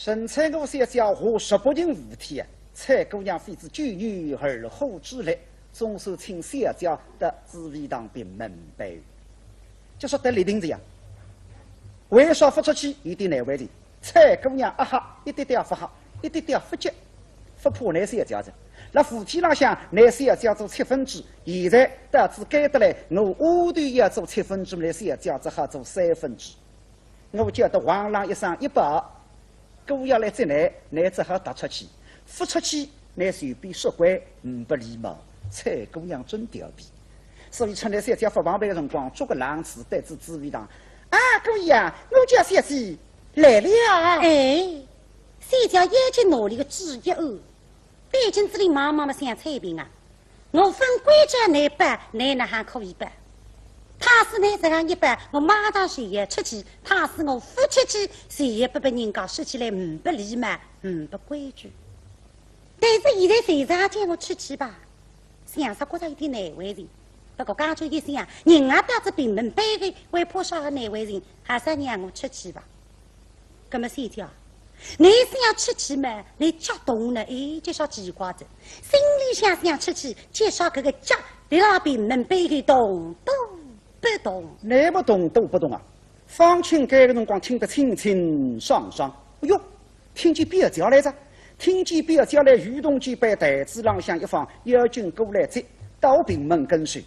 神采我先教和18人5天，蔡姑娘妃子9女而后之来，总算请先教得紫薇堂并门拜。就说得立定这样，为啥发出去有点难为情？蔡姑娘啊哈，一点点不好，一点点不急，不怕那先教子。那夫妻浪向，那先教做7分之，现在得知改得来，我下头要做7分之，那先教只好做3分之。我叫得皇上一声一报。姑要来再来，乃只好踏出去，付出去乃随便说乖，不礼貌。蔡姑娘真调皮，所以趁来三家发旁边的辰光，捉个狼子对着紫薇堂。啊，姑爷，我叫小姐来了。哎，三家眼睛努力个职业哦，北京这里妈妈们想菜饼啊，我分规矩来办，你那还可以办。他是呢这样一般，我马上谁也出去；他是我夫出去，谁也不被人家说起来不礼貌，不规矩。但是现在谁常叫我出去吧，想说觉得有点难为情。不过刚才一想，人家到这闭门拜的，为怕啥个难为情，还是让我出去吧。那么谁讲？你是要出去嘛？你脚动了，哎，就说奇怪着，心里想出去，就说这个脚，你让闭门拜的动动。不懂，你不懂都不懂啊！方清这个辰光听得清清爽爽。哎呦，听见别叫来着，听见别叫来，御动机被台子浪向一放，妖精过来接，到平门跟随。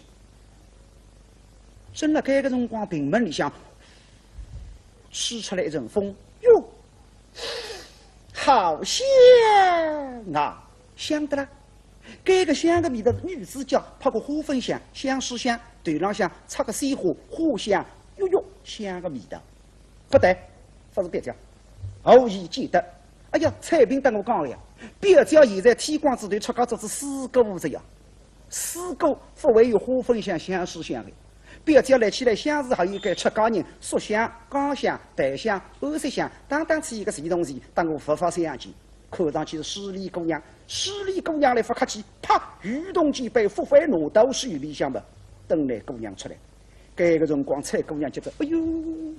正了这个辰光，平门里向吹出来一阵风，哟，好香啊！香的啦！这个香的味道，女子叫泡个花粉香，香是香。对浪向插个鲜花，花香，哟哟，香个味道，不对，不是别家，后已记得。哎呀，彩萍跟我讲了呀，别家现在天光之头出个就是4个屋子呀，4个不会有花粉香、香是香的。别家来起来，香是还有个出家人，书香、刚香、檀香、安息香，当起一个谁东西，当我发相见，看上去是十里姑娘，十里姑娘来不客气，啪，御动机被复飞拿到水里向吧。等来姑娘出来，这个辰光蔡姑娘觉得，哎呦，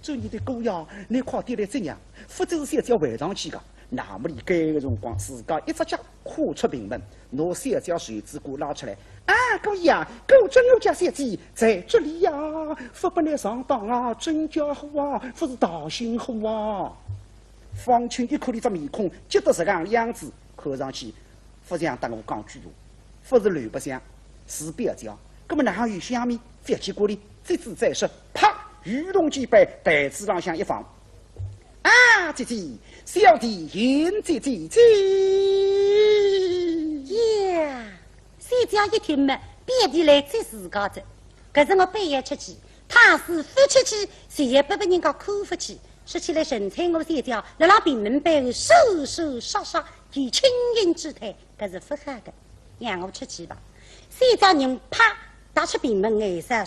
这你的姑娘，你快点来这样，否则是要围上去的。那么你这个辰光自家一只脚跨出平门，拿三条水子给拉出来。啊，姑爷，狗真我家小姐在这里呀，不不来上当啊，真家伙啊，不是大幸福啊。方清一看你这面孔，觉得这样样子，看上去不像当我讲句话，不是乱不像，是别家。那么哪有下面飞起过来，这次再说，啪，御动机被台子上向一放。啊，姐姐，小弟言姐姐姐。呀，谁家一听嘛，别地来最自家子。可是我半夜出去，他是不出去，谁也不被人家看不起。说起来，神采我三家，来让平门背后手手杀杀，以轻盈之态，可是不好的，让我出去吧。谁家人啪打出平门挨上，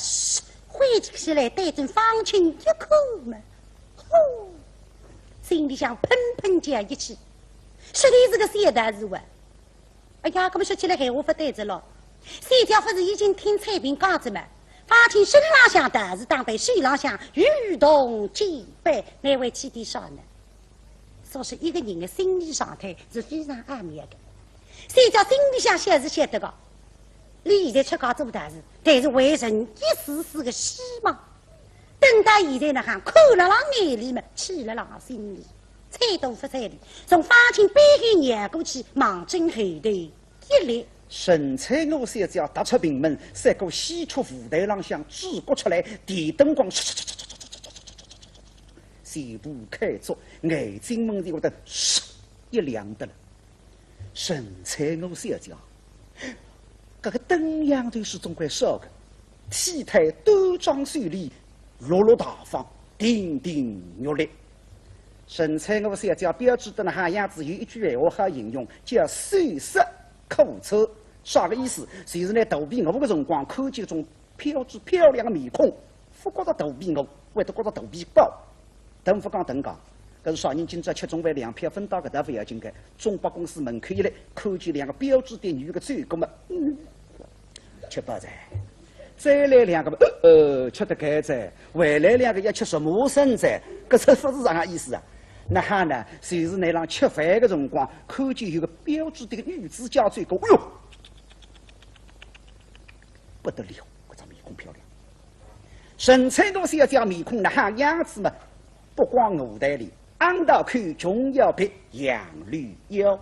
挥起来对准方清一口嘛，呼，心里想喷喷叫一气，实在是个三大事啊！哎呀，这么说起来还我不对着了。谁家不是已经听彩萍讲着嘛？方清身浪向大事当背，水浪向与动兼备，那位起点啥呢？说是一个人的心理状态是非常暧昧的。谁家心里想想是晓得的。你现在出家做大事，但是为人一时是个希望。等到现在呢，还看了浪眼里嘛，气了浪心里，猜都不猜里，从方清背后撵过去，忙进后头一来。神采我三家踏出平门，三个西出舞台浪向指国出来，电灯光，全部开着，眼睛蒙在我的一亮的了。神采我三家。这个灯样头是总归烧的，体态端庄秀丽，落落大方，亭亭玉立。神采我三家标志的那哈样子有一句话好形容，叫水色可测。啥个意思？就是呢，头皮我的辰光看见种标致漂亮的面孔，不觉得头皮我，会得觉得头皮高。等不讲等讲。搿是少年今朝吃中饭2票分到搿搭不要紧个，中百公司门口一来，看见2个标致的女的追过么，吃饱噻。再来2个吃得开噻，回来2个要吃什么生噻？搿这不是啥个意思啊？那哈呢，就是那让吃饭的辰光，看见有个标致的女子家最高，哎呦，不得了，这张面孔漂亮。神采公小姐面孔那哈样子嘛，不光舞台里，昂到看仲要比杨绿腰。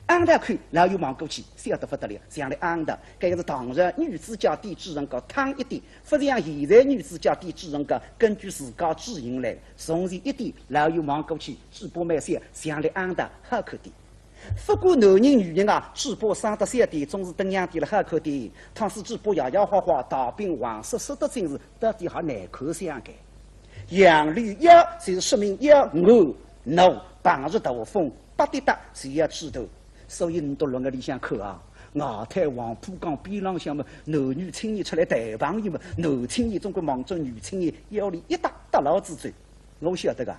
昂到看，老有望过去，笑得不得了，这样的昂的，该是唐人女子家底主人高烫一点，不像现在女子家底主人高根据自家指引来，从前一点，老有望过去，只不买些这样的昂的好看点。不管男人女人啊，只不3到3点，总是等样点了好看点。倘是只不摇摇晃晃，大兵黄色色的真是到底还难看相个。杨绿腰就是说明要我怒傍着大风，不得打谁要知道。所以你到论个里向看啊，外滩黄浦江边浪向嘛，男女青年出来谈朋友嘛，男青年总归望着女青年腰里一打打牢子嘴。我晓得个，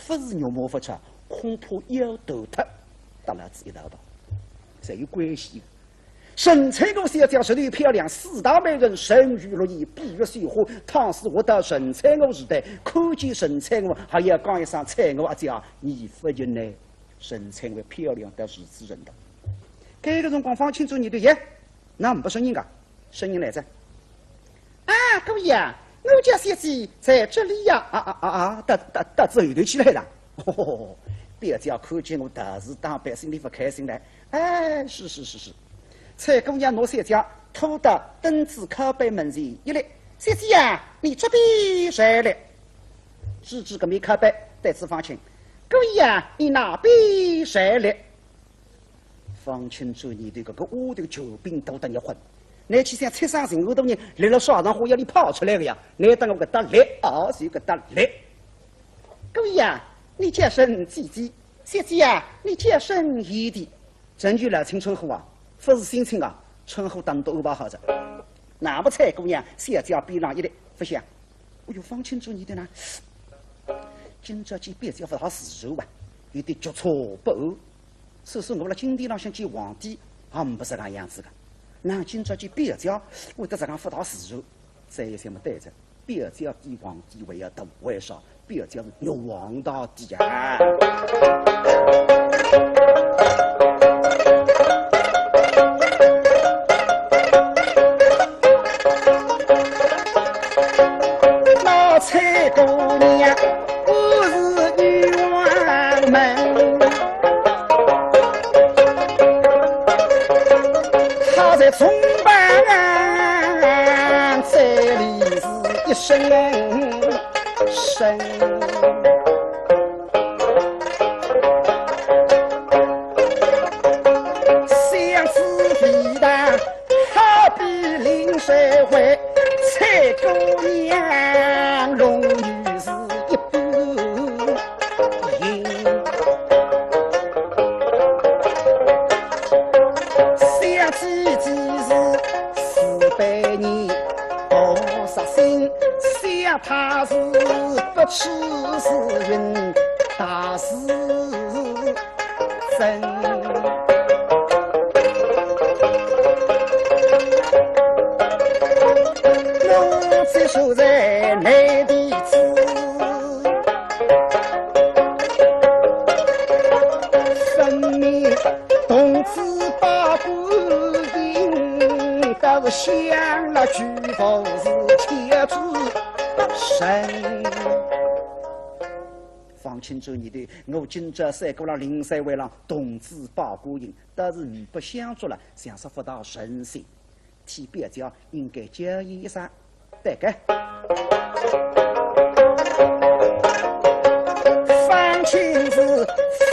不是肉麻不出，恐怕腰头脱，打牢子一道道，侪有关系的。神采公小姐实力漂亮，4大美人身如绿叶，闭月羞花。倘是我到神采我时代，看见神采我，还要讲一声采我阿姐，你不认呢？神采我漂亮到如此人道。该个辰光放清楚你的耶，那不声音噶，声音来着。啊，各位呀，我家小姐在这里呀！到这后头去来了。哦，别家看见我大事当办，心里不开心来。哎，是。蔡姑娘拿小姐拖到灯子靠背门前一来，小姐呀，你这边谁来？指个没靠背，再次放清。各位呀，你哪边谁来？放清楚你的这个屋头救兵都等你混，你去像菜上人后头人来了沙场花园里跑出来的呀！你等我个打来，是个打来。各位呀，你叫声姐姐，小姐呀，你叫声姨弟，证据来清称呼啊，不是新称啊，称呼当都安排好着。哪不蔡姑娘小姐边上一来，不想，我就放清楚你的呢。今朝见别家不好时候吧，有点局促不安。说我了金殿上想见皇帝，也不是那样子的。那今朝见别家，我得这样不到时候，再一想么对着，别家比皇帝还要大，为啥？别家是有皇大帝啊！老蔡姑娘，我是女王门。在中班这里是一生相思皮蛋好比临水会，蔡姑娘容易是一般银。想起400年多少心，想他是不耻是云大是真。我只守在内地子，分明同志把不都是想了举头是铁子神。放清楚你的，我今朝3个人临山为郎同志把过营，但是你不想做了，想说不到神仙，替别家应该教义一声，对个。放清楚，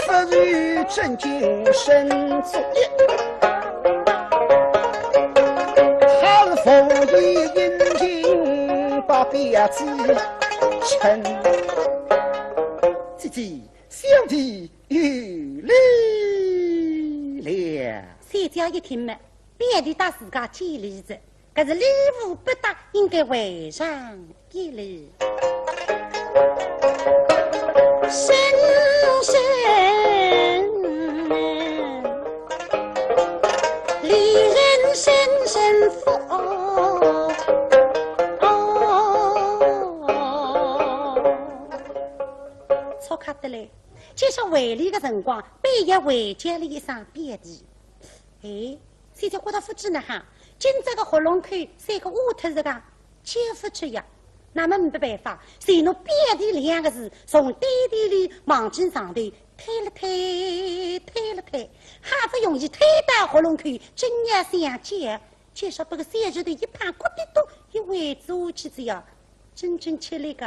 不如正经神作业。佛以引经把别子称，姐姐小弟有礼了。小姐一听嘛，别地打自家见礼子，可是礼物不打，应该为上一礼。深离人深福。错卡得嘞，接下回来的辰光，半夜回家了一双便蹄。哎，现在觉得夫妻呢哈，今朝个活龙口三个乌特是个接不出呀。那么没办法，随侬便蹄两个字从堆地里往进上头推了推，推了推，好不容易推到活龙口，今夜相见，介绍把个三日的一盘骨的多一位做起子呀，真正吃力个。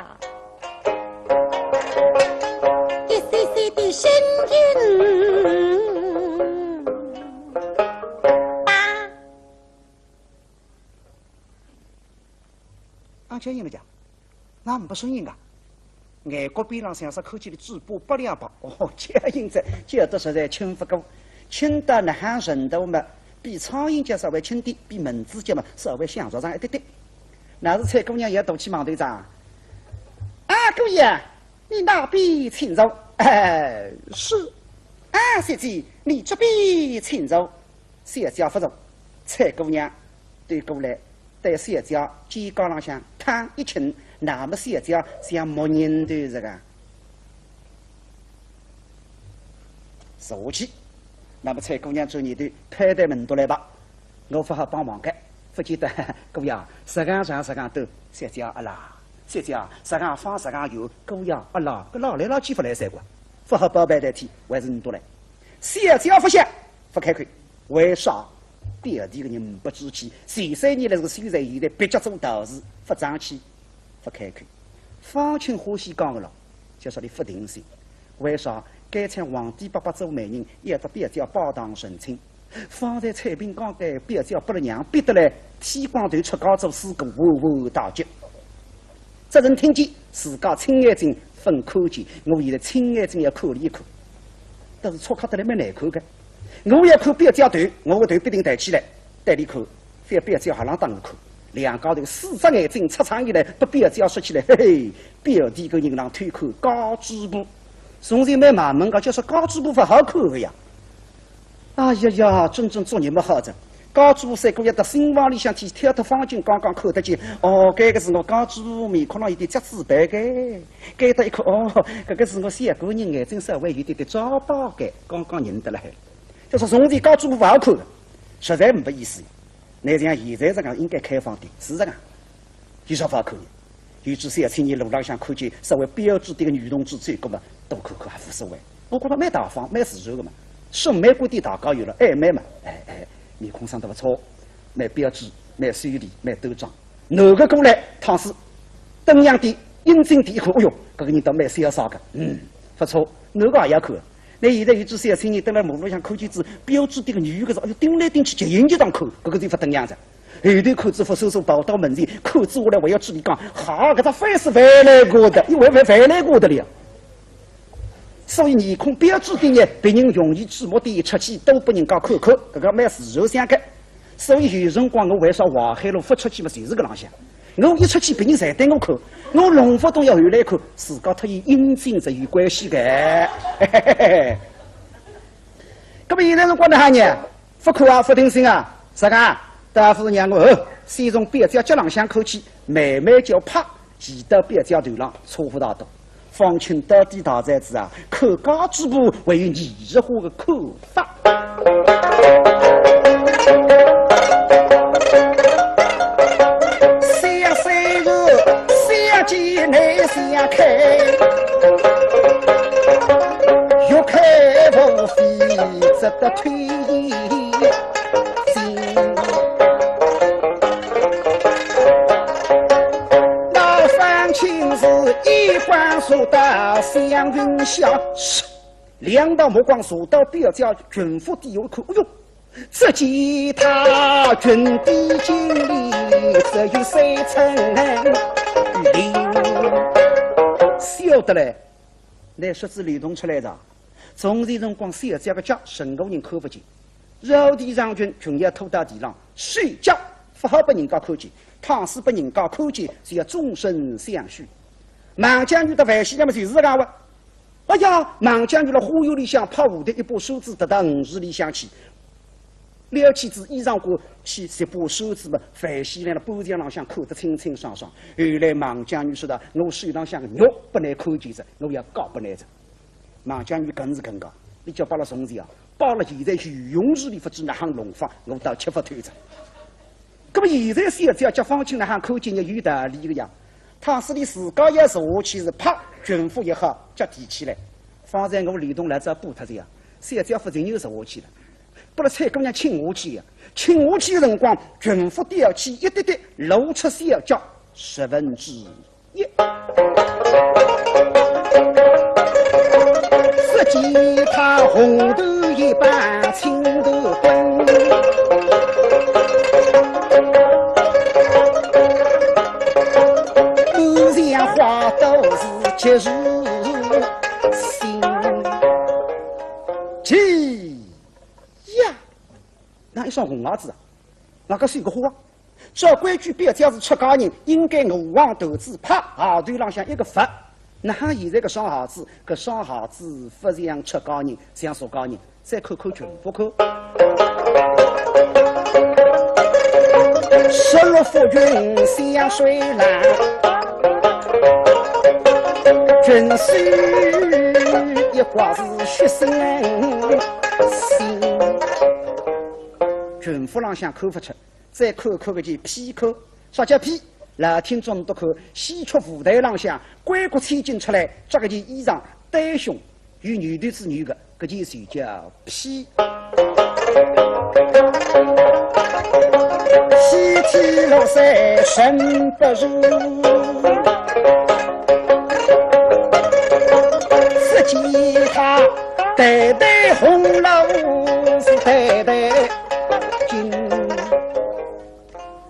一岁岁的心情啊！俺家人们讲，俺们不顺应啊。外国边浪向是口气的嘴巴不两把，哦，这因子觉得实在轻不过，轻得那喊人头嘛，比苍蝇节稍微轻点，比蚊子节嘛稍微相着上一点点。那是蔡姑娘也赌气忙队长。啊，姑爷，你那边请走。哎，是。啊，小姐，你这边请走。小姐不走，蔡姑娘对过来，对小姐肩高浪向躺一轻，那么小姐像木人头这个坐起。那么蔡姑娘做你的派对门都来吧，我不好帮忙的，不记得姑爷十杠上十杠斗，小姐阿拉。小姐，十杠放十杠油，姑爷阿拉，个老来老去不来三个，不好包办代替，还是你多来。小姐不想，不开口，为啥？别地个人不知气，谁3年来这个现在别家做大事，不争气，不开口。方清欢喜讲个了，就说你不定心，为啥？该请皇帝爸爸做媒人，要得别叫包堂神亲。方才彩屏讲给别叫不了娘，逼得来天光头出高做四个窝窝大吉。这人听见自家亲眼睛分看见，我现在亲眼睛要看了一看，但是错看得来蛮难看的。我要看别叫头，我的头必定抬起来，带你看，非别叫下浪当我看。两高头4只眼睛出场以来，不别叫说起来，嘿嘿，表弟个人让推看高支部，从前蛮马门个，就说高支部不好看的呀。哎呀呀，真正做你们好着。高主3个月到新房里向去跳脱方巾，刚刚看得见。哦，这个是我高主面孔上有点夹子白的，盖到一看，哦，这个是我3个人眼睛稍微有点点早包的，刚刚认得了。就说从前高主不好看的，实在没意思。那像现在这个应该开放点，是这个，有啥不好看的？有只3青年路浪向看见稍微标致点的女同志走过嘛，多看看还无所谓。我觉得蛮大方，蛮自然的嘛。审美观点大高有了，暧昧嘛，面孔上都不错，蛮标致，蛮秀丽，蛮端庄。哪个过来，唐诗登阳的、英俊的一看，哎哟，这个人倒蛮潇洒的，不错，哪个也要看。那现在有只小青年登来马路上看见只标致的个女个子，哎呦，盯来盯去，就引就当看，这个地方登样子。后头看子不收收跑到门前，看子下来我要注意讲，好，这非是回来过的，因为回来过的了。所以面孔标志的呢，别人容易注目的出去都不人家看看，这个蛮自然相隔。所以有辰光我为啥淮海路不出去嘛，就是个浪向。我一出去，别人才对我看，我龙福东要后来看，自家特意阴茎是有关系的。那么现在辰光呢哈呢，不看啊，不听心啊，啥个？大夫让我先从别家脚浪向看起，慢慢叫啪，骑到别家头上，错不大多。方清到底大才子啊，看高支部还有艺术化的看法。想三个，想进内想开，欲开无飞，只得退行。一关说到祥云霄，两道目光说到表叫军府第一看，哎呦，只见他军地经理只有3层林，晓得嘞，那说是流动出来的。从前辰光小家个家，任何人看不见，绕地上军军也拖到地上睡觉，不好被人家看见，倘使被人家看见，就要终身相许。孟将军的外戏那么就是这样哇！哎呀，孟将军的忽悠里向拍舞的一把手指得到5日里向去，撩起子衣裳过去一把手指嘛，外戏来了包墙浪向看得清清爽爽。后来孟将军说的，我手浪向个肉不能看见着，我要搞不来着。孟姜女更是更高，你叫把了送钱啊，把了现在御用日里不知那行龙房，我到吃不透着。那么现在小姐叫放进那行口径也有道理个呀。他是你自家也坐起是啪，军服一喝叫提起来，放在我李东来这补他这样，小姐夫人又坐起来，不了蔡姑娘请我去呀，请我去的辰光，军服吊起一滴滴露出小脚1/10。实际他红豆一般青豆滚，满墙花都是节日新奇呀！那一双红袜子啊，那个是一个花。照规矩，别家是出家人，应该我往头子啪后头浪向一个发。那现在个双孩子，搿双孩子不像出家人，像俗家人。再看看军服口，十六夫君像水蓝，军师一挂是血腥心，军服浪向看不出。再看看个件皮口，啥叫皮？来听中读口，西出舞台浪向，关国千金出来，这个件衣裳单胸，与女的是女的，搿件就叫皮。西天落山神不如，实际他代代红楼是代代金。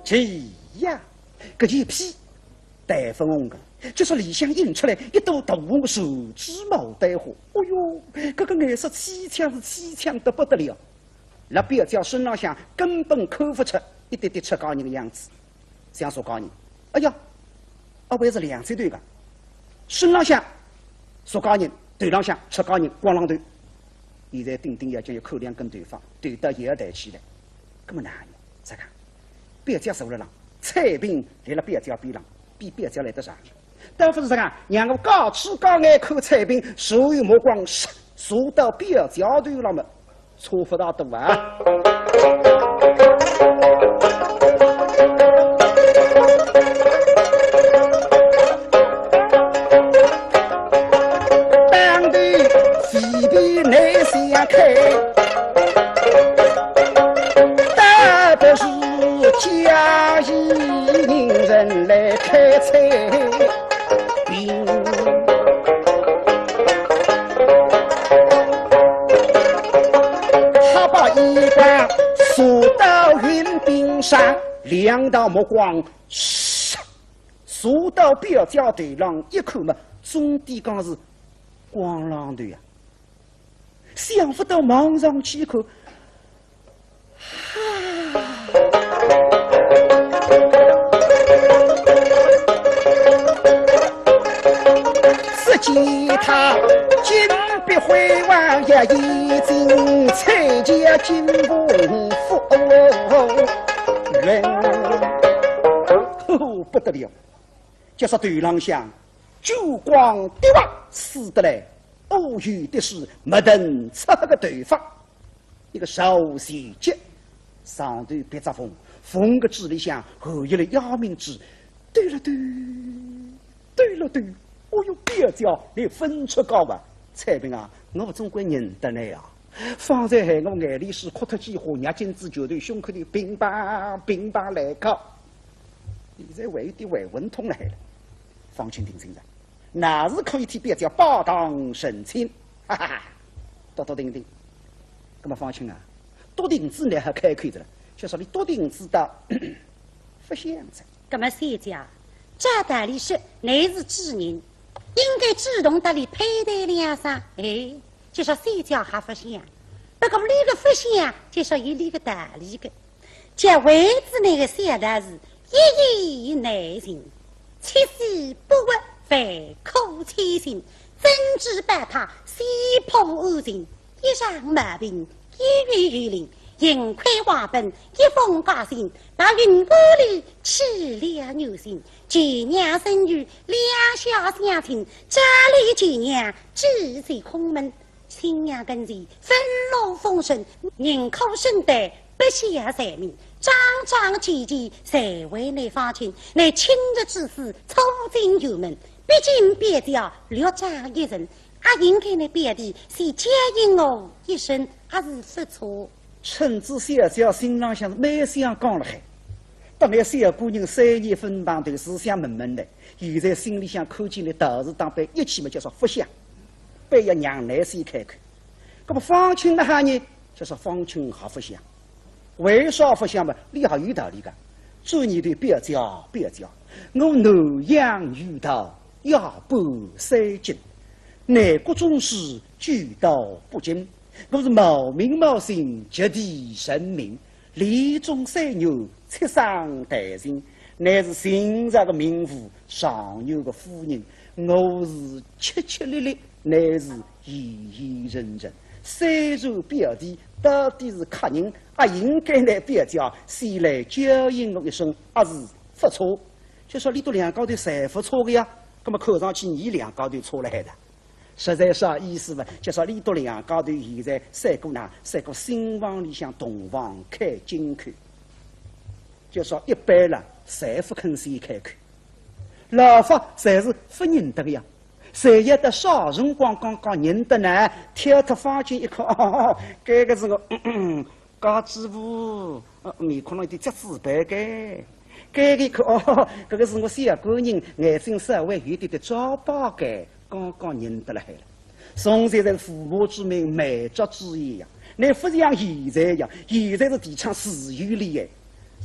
奇呀，搿件皮带粉红的，就说里向印出来一朵大红手指毛带花。哦哟，搿个颜色凄强是凄强得不得了。那表姐身浪向根本看不出一点点出家人的样子，像说家人。哎呀，还是两岁对个，身浪向说家人，头浪向出家人，光浪头。现在顶顶要将有口两根头发，对到也要抬起来，搿么难呢？再看。别家手了浪，菜饼立了别家边浪，比别家来得上。但不是这样，让我高吃高爱口菜饼，所有目光缩到别家头了么？错不大多啊！当地西边内向开，大不是。家里人来开菜饼，他把衣冠锁到云顶上，两道目光锁到表家头上，一看嘛，总的讲是光浪头呀，想不到望上去一看，见他金碧辉煌呀，眼睛彩家金凤夫人，哦不得了！就说头浪向酒光滴哇死得来，哦有的是没等擦个头发，一个手细节，上头别着风，风个指里向后一了压命指，对了对，对了对。哦哟，别叫你分出高吧，彩萍啊，我总归认得你啊。方才害我眼里是哭脱几花，牙金子球头胸口的乒乓乒乓来靠。现在还有点还文通来了，放心听清楚，哪是可以替别叫霸当神亲？哈哈哈，多多听听。那么放心啊，多钉子呢还开口着了，就说你多钉子的不想着。那么三家，这道理是乃是知人。应该主动得里佩戴两裳，哎，就说谁家还不想？不过那个不想，就说有那个道理的。这位子那个小大是一言难尽，七夕不屈反口千心，争执把他西破恶情，一场毛病一月月灵，盈亏话本，一封家信，把云沟里气了牛心。几娘生育，两小相亲，家里几娘只在空门。亲娘跟随，分禄丰盛，人口生得不下财命。张张齐齐，谁为你发亲？乃亲日之事，凑进油门。毕竟别家略长一人，阿应该那别的是接应我一生，还是不错。趁子小小心浪向蛮想讲了海，当那小姑娘3年分房头思想闷闷的，现在心里想看见你道士当班一起嘛，叫做福相，被要娘来先开口。那么方清那哈呢，就说方清好福相，为啥福相嘛？你好有道理的。做你的别家，我南阳遇到也不三斤，南国宗师俱到不精。我是冒名冒姓，绝地神明，李中三牛，七上待人，乃是新朝的名妇，上有个夫人。我是切切烈烈，乃是义人人。虽然表弟到底是客人，也应该来别家先来教应我一声，也是不错。就说你都两高头谁不错的呀？那么看上去你两高头错了海的。实在啥意思嘛？就说李都两高头现在三个新房里向洞房开金口，就说一般人谁不肯先开口，老法侪是不认得的呀。谁也得少辰光刚刚认得呢？跳脱房间一看，哦，这个是个高支部，面孔上有点夹子白盖。这个看哦，这个是我小姑娘，眼睛稍微有点的早包盖，刚刚认得了海了。从前在父母之命，媒妁之言呀，那不像现在呀，现在是提倡私有恋爱。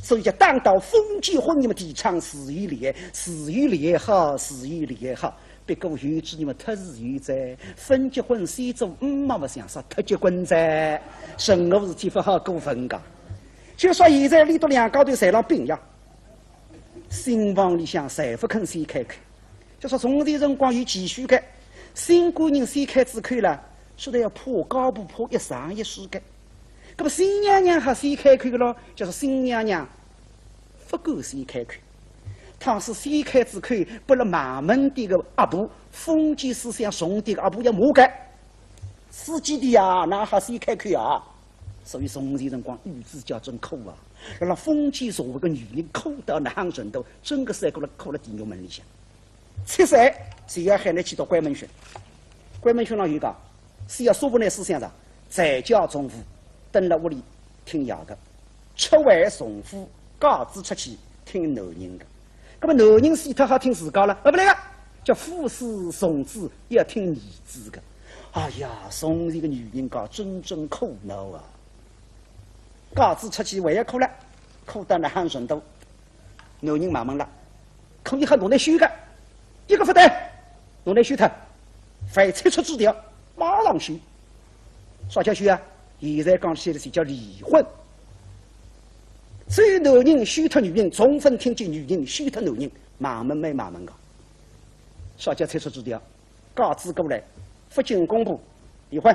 所以叫当到封建婚，你们提倡私有恋爱，私有恋爱好，私有恋爱好。别个有知你们特是有在分结婚先做妈妈想说特结婚在，生活事体不好过分噶。就说现在里头两高头侪让病呀，新房里向谁不肯先开口？就说从前辰光有继续的，新姑娘先开支口了，说的要破高不破一上一世的。那么新娘娘还先开口的咯，就是新娘娘不够先开口。他是先开支口，不了马门的个阿婆，封建思想重的个阿婆要骂改，司机的呀，那还先开口啊。所以从前辰光女子叫真苦啊，让封建社会个女人苦到那行程度，整个三个人苦了地狱门里向。7岁只要喊你去到关门训，关门训上有讲，是要说不那思想上，在家中妇等了屋里听哑的，吃完送夫告知出去听男人的。那么男人死他好听自家了，不对个，叫夫死送子要听儿子的。哎呀，从前个女人讲真正苦恼啊！告知出去还要苦了，苦到那行程度，男人骂门了，可以和侬来修个，一个不对，侬来修他，非拆出枝条，马上修。啥叫修啊？现在讲起来是叫离婚。所以男人休脱女人，充分听见女人休脱男人，骂门没骂门个。啥叫拆出枝条？告知过来，不经公布，离婚；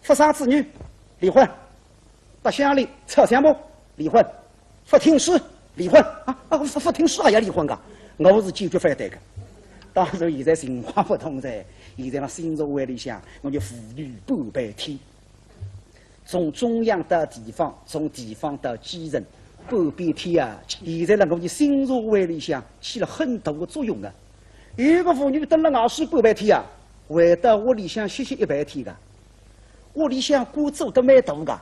不生子女，离婚；不乡里吵相骂，离婚；不听诗，离婚。不听诗也要离婚个，我是坚决反对个。当然现在情况不同噻，现在那新社会里向，我就妇女半半天。从中央到地方，从地方到基层，半边天啊！现在那个新社会里向起了很大的作用啊！有个妇女蹲了外水半半天啊，回到屋里向歇一半天个，屋里向工作都蛮大个，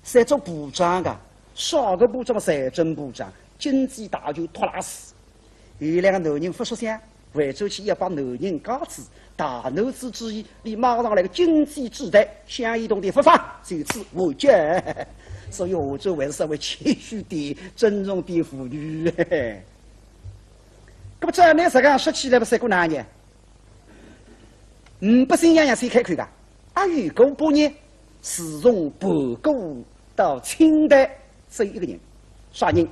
侪做部长个，少个部长财政部长，经济大权托拉斯。有两个男人不说相，回走去要把男人告知。大男子主义，你马上来个经济制裁，相移动的不法，就此无解。所以欧洲还是稍微谦虚点、尊重点妇女。那么这年实际上说起来不是过哪年？500新娘娘谁开口的？有个8年，是从白骨到清代只有一个人，啥人？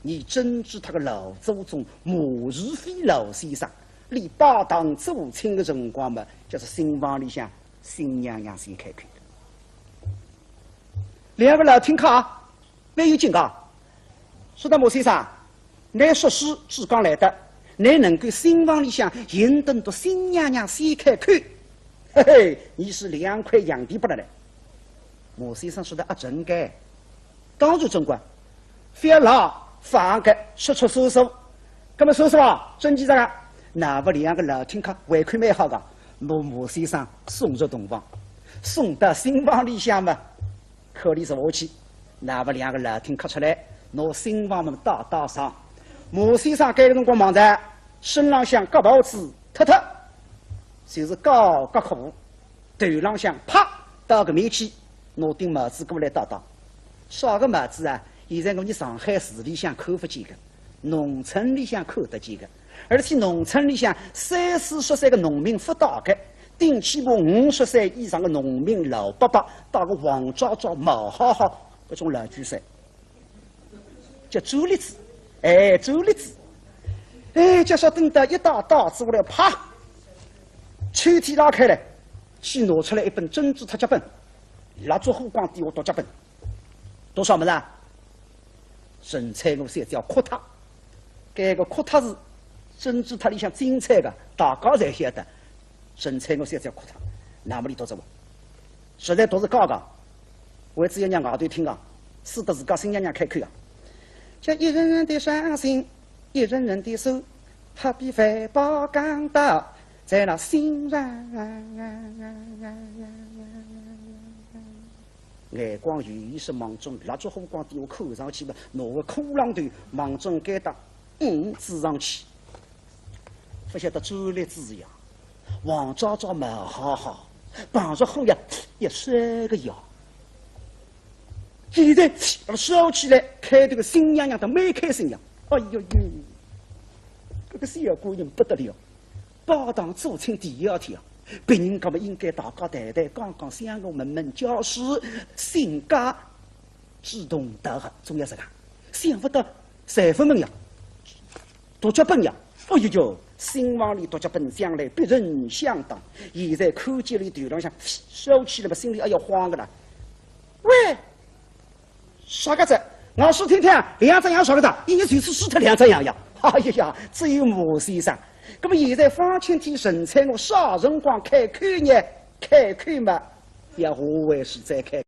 你真知他个老祖宗马如飞老先生。立8堂做亲的辰光嘛，就是新房里向新娘娘先开口的。两个老听卡没有警告。说到莫先生，你说诗只讲来的，你能够新房里向引得到新娘娘先开口，嘿嘿，你是2块洋币不了嘞。莫先生说的真该，当然正管，非老放个说出叔叔，那么叔叔啊，真记着啊，那不2个老听卡胃口蛮好的，莫先生送入洞房，送到新房里向嘛，可里是我去，那不2个老听卡出来。拿新房们打上，莫先生该个辰光忙着，身浪向割袍子，脱，就是高裤，头浪向啪到个面去，拿顶帽子过来打。啥个帽子啊？现在我们上海市里向看不见个，农村里向看得见个，而且农村里向30、40岁个农民不打个，顶起部50岁以上的农民老伯伯打个黄爪爪毛好好，搿种老巨帅。叫周栗子，周栗子，叫小等到一打打出来，啪，抽屉拉开来，去拿出来一本珍珠特价本，蜡烛火光底下独家本，多少么子啊？神采我现在要扩它，这个扩它是珍珠塔里向精彩的，大家才晓得。神采我现在要扩它，那么里多少么？实在都是高的，我只要让外头听啊，使得自家新娘娘开口啊。叫一人人的伤心，一人人的手，好比飞宝钢刀在那心上。眼光有意识忙中，蜡烛火光底下扣上去吧，拿个裤浪头忙中该打，支上去。不晓得周栗子呀，黄爪爪毛好好，绑着后呀也摔个腰。现在烧起来，开这个新娘娘都没开心呀！哎呦呦，这个小姑娘不得了，包堂做亲第2天啊！别人干嘛应该大家谈谈，讲相公们教师性格志同道合，重要是个，想不到财富们呀，独家本呀！哎呦呦，新房里独家本将来别人相当，现在看见里头浪向烧起来吧，心里哎要慌个了。喂！啥个子？我说听听，2只羊啥个子？一年就是死脱2只羊呀！哎呀，只有莫先生。那么现在方青天神采我啥辰光开口呢？开口嘛，也何为是在开。